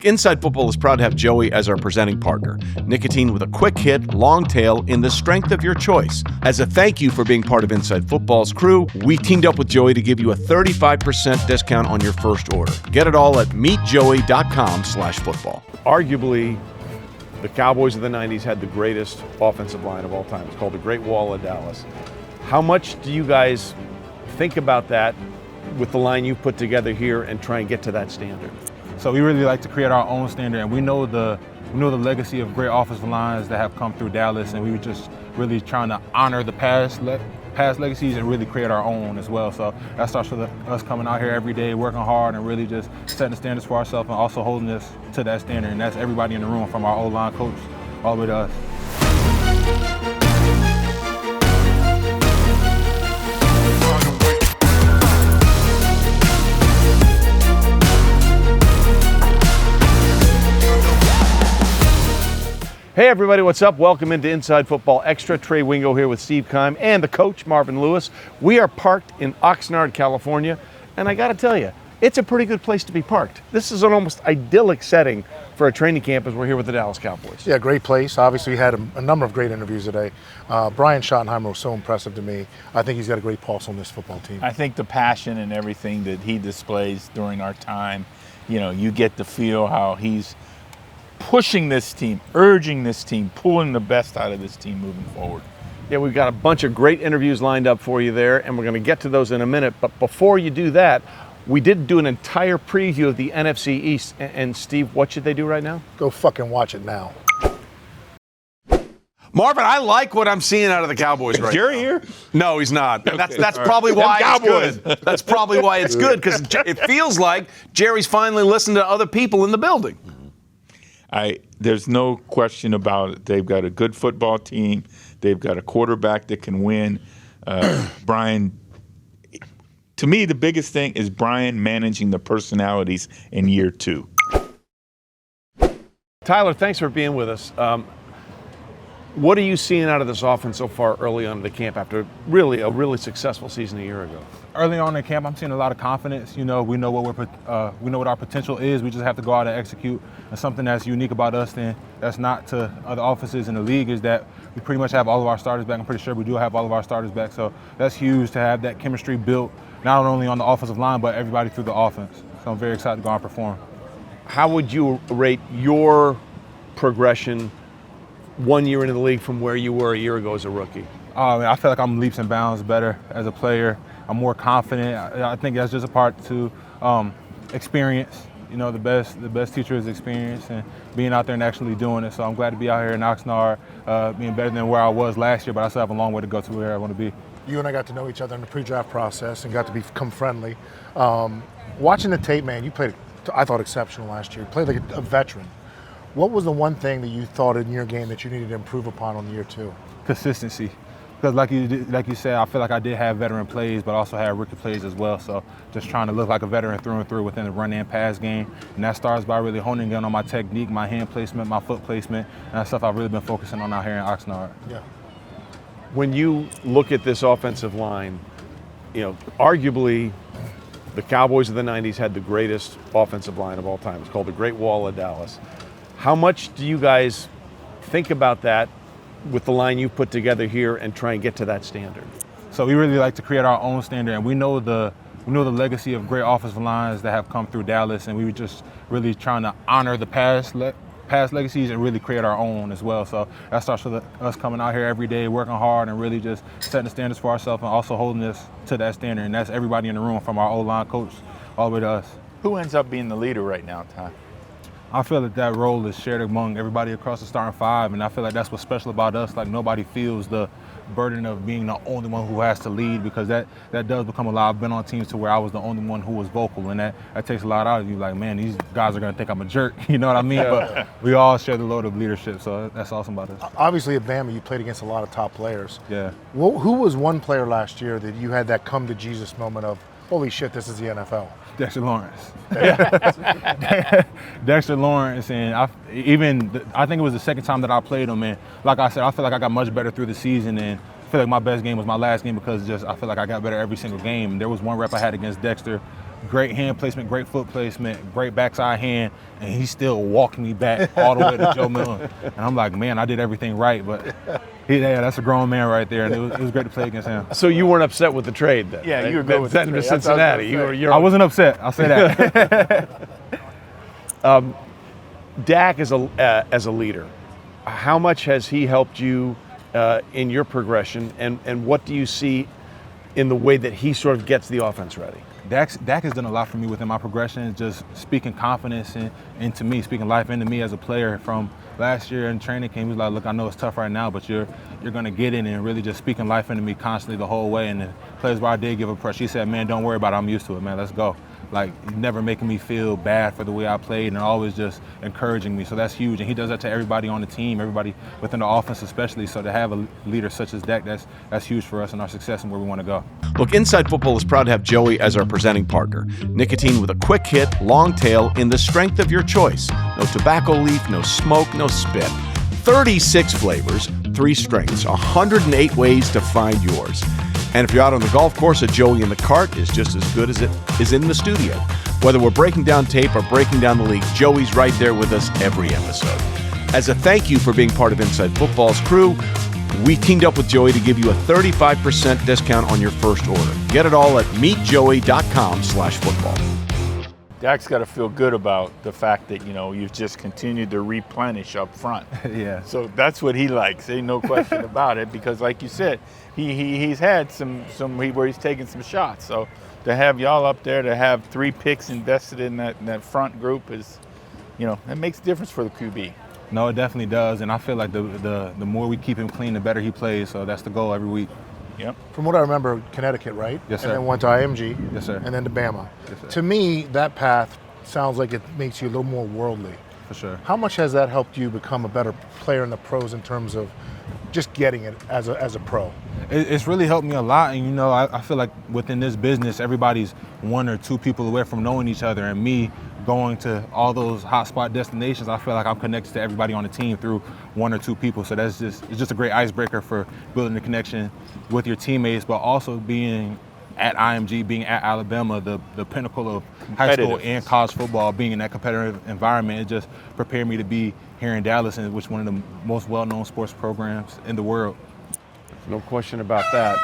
Inside Football is proud to have Joey as our presenting partner. Nicotine with a quick hit, long tail, in the strength of your choice. As a thank you for being part of Inside Football's crew, we teamed up with Joey to give you a 35% discount on your first order. Get it all at meetjoey.com/football. Arguably, the Cowboys of the 90s had the greatest offensive line of all time. It's called the Great Wall of Dallas. How much do you guys think about that with the line you've put together here and try and get to that standard? So we really like to create our own standard, and we know the legacy of great offensive lines that have come through Dallas, and we were just really trying to honor the past legacies and really create our own as well. So that starts with us coming out here every day, working hard, and really just setting the standards for ourselves and also holding us to that standard. And that's everybody in the room, from our O-line coach all the way to us. Hey everybody, what's up? Welcome into Inside Football Extra. Trey Wingo here with Steve Keim and the coach, Marvin Lewis. We are parked in Oxnard, California, and I gotta tell you, it's a pretty good place to be parked. This is an almost idyllic setting for a training camp as we're here with the Dallas Cowboys. Yeah, great place. Obviously, we had a number of great interviews today. Brian Schottenheimer was so impressive to me. I think he's got a great pulse on this football team. I think the passion and everything that he displays during our time, you get to feel how he's pushing this team, urging this team, pulling the best out of this team moving forward. Yeah, we've got a bunch of great interviews lined up for you there, and we're going to get to those in a minute. But before you do that, we did do an entire preview of the NFC East. And Steve, what should they do right now? Go fucking watch it now. Marvin, I like what I'm seeing out of the Cowboys right now. Jerry here? No, he's not. Okay. That's probably why it's Cowboys. good. That's probably why it's good, because it feels like Jerry's finally listened to other people in the building. There's no question about it. They've got a good football team. They've got a quarterback that can win. Brian, to me, the biggest thing is Brian managing the personalities in year two. Tyler, thanks for being with us. What are you seeing out of this offense so far early on in the camp after a really successful season a year ago? Early on in camp, I'm seeing a lot of confidence. We know what our potential is. We just have to go out and execute. And something that's unique about us, then, that's not to other offenses in the league, is that we pretty much have all of our starters back. I'm pretty sure we do have all of our starters back. So that's huge to have that chemistry built, not only on the offensive line, but everybody through the offense. So I'm very excited to go out and perform. How would you rate your progression 1 year into the league from where you were a year ago as a rookie? I feel like I'm leaps and bounds better as a player. I'm more confident. I think that's just a part to experience. The best teacher is experience and being out there and actually doing it. So I'm glad to be out here in Oxnard, being better than where I was last year, but I still have a long way to go to where I want to be. You and I got to know each other in the pre-draft process and got to become friendly. Watching the tape, man, you played, I thought, exceptional last year. You played like a veteran. What was the one thing that you thought in your game that you needed to improve upon on year two? Consistency. Because like you said, I feel like I did have veteran plays, but also had rookie plays as well. So just trying to look like a veteran through and through within the run and pass game. And that starts by really honing in on my technique, my hand placement, my foot placement, and that's stuff I've really been focusing on out here in Oxnard. Yeah. When you look at this offensive line, arguably the Cowboys of the 90s had the greatest offensive line of all time. It's called the Great Wall of Dallas. How much do you guys think about that with the line you've put together here and try and get to that standard? So we really like to create our own standard, and we know the legacy of great offensive lines that have come through Dallas, and we were just really trying to honor the past legacies and really create our own as well. So that starts with us coming out here every day, working hard, and really just setting the standards for ourselves and also holding us to that standard. And that's everybody in the room, from our O-line coach all the way to us. Who ends up being the leader right now, Ty? I feel that role is shared among everybody across the starting five, and I feel like that's what's special about us. Like, nobody feels the burden of being the only one who has to lead, because that does become a lot. I've been on teams to where I was the only one who was vocal, and that takes a lot out of you. Like, man, these guys are going to think I'm a jerk, you know what I mean? But we all share the load of leadership, so that's awesome about us. Obviously, at Bama, you played against a lot of top players. Yeah. Who was one player last year that you had that come-to-Jesus moment of, holy shit, this is the NFL? Dexter Lawrence. Dexter Lawrence, and I think it was the second time that I played him, and like I said, I feel like I got much better through the season, and I feel like my best game was my last game because I feel like I got better every single game. There was one rep I had against Dexter great hand placement, great foot placement, great backside hand, and he's still walking me back all the way to Joe Milton. And I'm like, man, I did everything right, but yeah, that's a grown man right there, and it was great to play against him. So you weren't upset with the trade then? Yeah, right? you were good with the Send him to trade. That's what I was Cincinnati. gonna say. You're I wasn't upset, I'll say that. Dak as a leader, how much has he helped you in your progression, and what do you see in the way that he sort of gets the offense ready? Dak has done a lot for me within my progression, just speaking confidence into me, speaking life into me as a player. From last year in training camp, he was like, look, I know it's tough right now, but you're going to get in, and really just speaking life into me constantly the whole way. And the plays where I did give a pressure, he said, man, don't worry about it. I'm used to it, man. Let's go. Like, never making me feel bad for the way I played, and always just encouraging me. So that's huge. And he does that to everybody on the team, everybody within the offense especially. So to have a leader such as Dak, that's huge for us and our success and where we want to go. Look, Inside Football is proud to have Joey as our presenting partner. Nicotine with a quick hit, long tail, in the strength of your choice. No tobacco leaf, no smoke, no spit. 36 flavors, 3 strengths, 108 ways to find yours. And if you're out on the golf course, a Joey in the cart is just as good as it is in the studio. Whether we're breaking down tape or breaking down the league, Joey's right there with us every episode. As a thank you for being part of Inside Football's crew, we teamed up with Joey to give you a 35% discount on your first order. Get it all at meetjoey.com/football. Dak's got to feel good about the fact that, you've just continued to replenish up front. Yeah. So that's what he likes. Ain't no question about it, because like you said, he's had some where he's taken some shots. So to have y'all up there, to have 3 picks invested in that front group is, it makes a difference for the QB. No, it definitely does, and I feel like the more we keep him clean, the better he plays. So that's the goal every week. Yep. From what I remember, Connecticut, right? Yes, sir. And then went to IMG. Yes, sir. And then to Bama. Yes, sir. To me, that path sounds like it makes you a little more worldly. For sure. How much has that helped you become a better player in the pros in terms of just getting it as a pro? It's really helped me a lot, and I feel like within this business, everybody's 1 or 2 people away from knowing each other, and me going to all those hotspot destinations, I feel like I'm connected to everybody on the team through 1 or 2 people. So it's just a great icebreaker for building a connection with your teammates, but also being at IMG, being at Alabama, the pinnacle of high school and college football, being in that competitive environment, it just prepared me to be here in Dallas, which is one of the most well-known sports programs in the world. No question about that.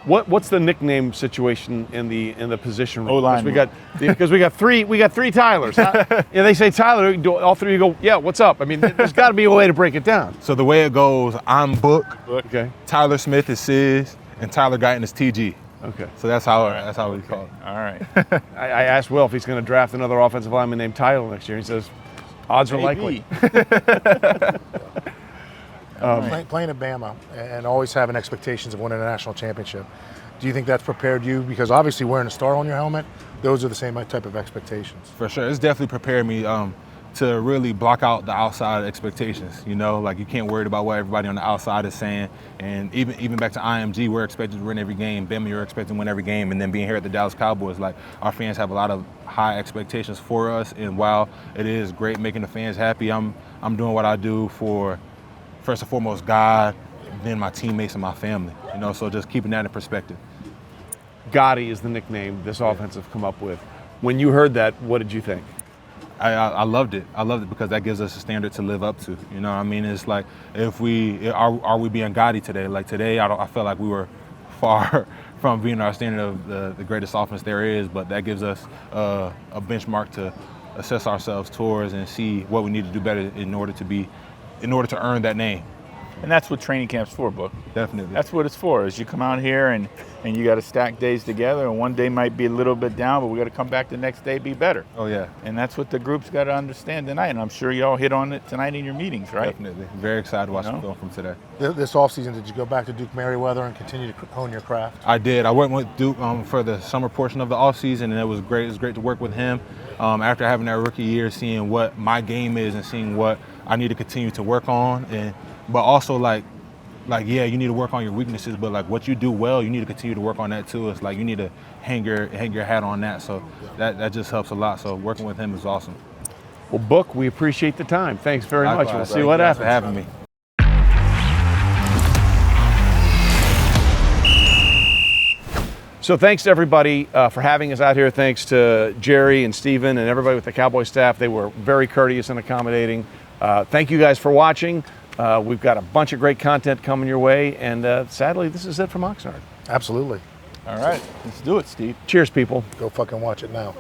What's the nickname situation in the position room? O-line. Because we got three Tylers. They say Tyler, all 3 of you go, yeah, what's up? I mean, there's got to be a way to break it down. So the way it goes, I'm Book, Okay. Tyler Smith is Sis, and Tyler Guyton is TG. Okay. So that's how we call it. All right. I asked Will if he's going to draft another offensive lineman named Tyler next year. He says, odds are likely. Playing at Bama and always having expectations of winning a national championship, do you think that's prepared you? Because obviously wearing a star on your helmet, those are the same type of expectations. For sure. It's definitely prepared me to really block out the outside expectations. Like you can't worry about what everybody on the outside is saying. And even back to IMG, we're expected to win every game. Bama, you're expected to win every game. And then being here at the Dallas Cowboys, like our fans have a lot of high expectations for us. And while it is great making the fans happy, I'm doing what I do for, first and foremost, God, then my teammates and my family. So just keeping that in perspective. Gotti is the nickname this offense have come up with. When you heard that, what did you think? I loved it. I loved it because that gives us a standard to live up to. You know what I mean? It's like, if we are we being Gotti today? Like today, I felt like we were far from being our standard of the greatest offense there is, but that gives us a benchmark to assess ourselves towards and see what we need to do better in order to earn that name. And that's what training camp's for, Book. Definitely. That's what it's for, is you come out here and you got to stack days together, and one day might be a little bit down, but we got to come back the next day, be better. Oh, yeah. And that's what the group's got to understand tonight, and I'm sure y'all hit on it tonight in your meetings, right? Definitely. Very excited to watch the film from today. This offseason, did you go back to Duke Manyweather and continue to hone your craft? I did. I went with Duke for the summer portion of the offseason, and it was great. It was great to work with him. After having that rookie year, seeing what my game is and seeing what I need to continue to work on, but also yeah, you need to work on your weaknesses, but like what you do well, you need to continue to work on that too. It's like you need to hang your hat on that. So that just helps a lot. So working with him is awesome. Well, Book, we appreciate the time. Thanks very much. We'll see what happens. Thanks for having me. So thanks to everybody for having us out here. Thanks to Jerry and Steven and everybody with the Cowboys staff. They were very courteous and accommodating. Thank you guys for watching. We've got a bunch of great content coming your way, and sadly, this is it from Oxnard. Absolutely. All right, let's do it, Steve. Cheers, people. Go fucking watch it now.